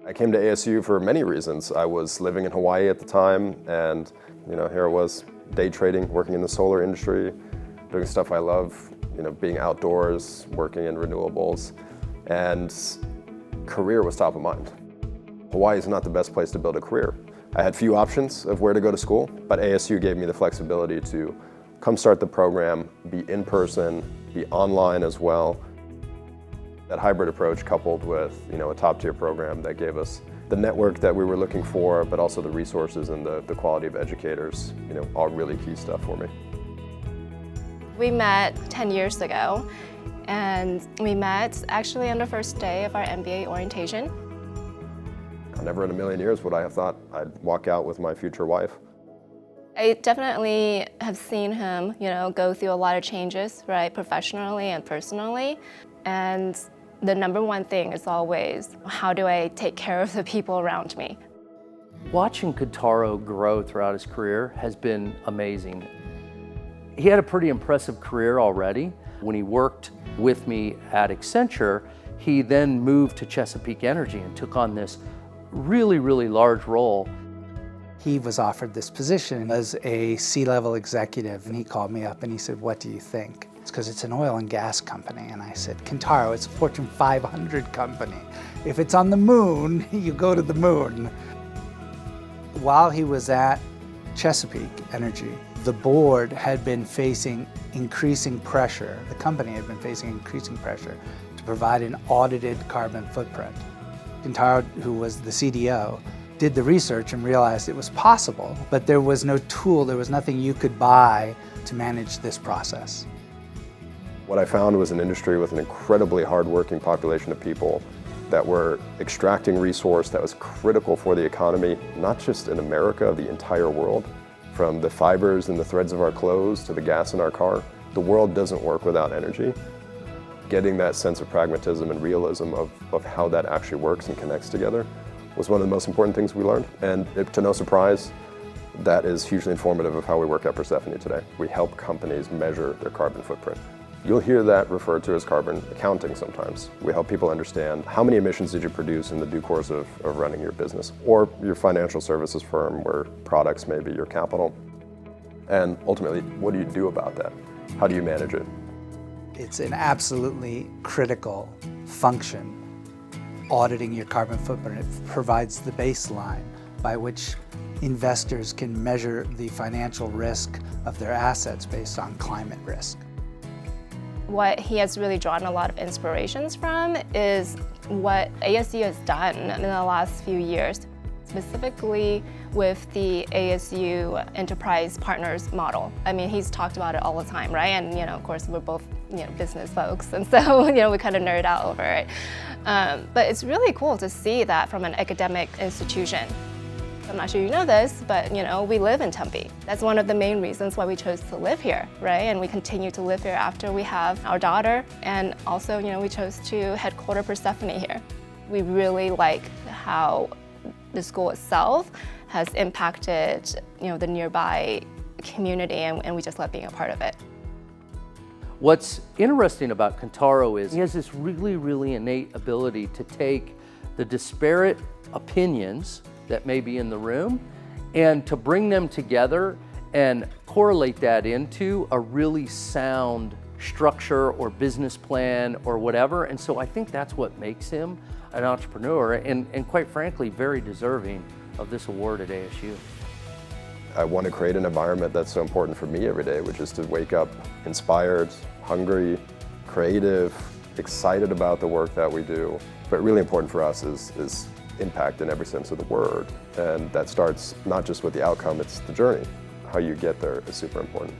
I came to ASU for many reasons. I was living in Hawaii at the time, and here I was day trading, working in the solar industry, doing stuff I love, being outdoors, working in renewables, and career was top of mind. Hawaii is not the best place to build a career. I had few options of where to go to school, but ASU gave me the flexibility to come start the program, be in person, be online as well. That hybrid approach coupled with a top-tier program that gave us the network that we were looking for, but also the resources and the quality of educators, all really key stuff for me. We met 10 years ago, and we met actually on the first day of our MBA orientation. Never in a million years would I have thought I'd walk out with my future wife. I definitely have seen him, go through a lot of changes, right, professionally and personally. And the number one thing is always, how do I take care of the people around me? Watching Kentaro grow throughout his career has been amazing. He had a pretty impressive career already. When he worked with me at Accenture, he then moved to Chesapeake Energy and took on this really, really large role. He was offered this position as a C-level executive, and he called me up and he said, "What do you think?" It's because it's an oil and gas company. And I said, "Kentaro, it's a Fortune 500 company. If it's on the moon, you go to the moon." While he was at Chesapeake Energy, the board had been facing increasing pressure. The company had been facing increasing pressure to provide an audited carbon footprint. Kentaro, who was the CDO, did the research and realized it was possible, but there was no tool, there was nothing you could buy to manage this process. What I found was an industry with an incredibly hardworking population of people that were extracting resource that was critical for the economy, not just in America, the entire world. From the fibers and the threads of our clothes to the gas in our car. The world doesn't work without energy. Getting that sense of pragmatism and realism of how that actually works and connects together was one of the most important things we learned. And to no surprise, that is hugely informative of how we work at Persefoni today. We help companies measure their carbon footprint. You'll hear that referred to as carbon accounting sometimes. We help people understand how many emissions did you produce in the due course of running your business or your financial services firm where products may be your capital. And ultimately, what do you do about that? How do you manage it? It's an absolutely critical function, auditing your carbon footprint. It provides the baseline by which investors can measure the financial risk of their assets based on climate risk. What he has really drawn a lot of inspirations from is what ASU has done in the last few years, specifically with the ASU Enterprise Partners model. I mean, he's talked about it all the time, right? And of course, we're both business folks, and so we kind of nerd out over it. But it's really cool to see that from an academic institution. I'm not sure you know this, but we live in Tempe. That's one of the main reasons why we chose to live here, right? And we continue to live here after we have our daughter, and also we chose to headquarter Persefoni here. We really like how the school itself has impacted the nearby community, and we just love being a part of it. What's interesting about Kentaro is he has this really, really innate ability to take the disparate opinions that may be in the room and to bring them together and correlate that into a really sound structure or business plan or whatever. And so I think that's what makes him an entrepreneur and quite frankly, very deserving of this award at ASU. I want to create an environment that's so important for me every day, which is to wake up inspired, hungry, creative, excited about the work that we do. But really important for us is impact in every sense of the word. And that starts not just with the outcome, it's the journey. How you get there is super important.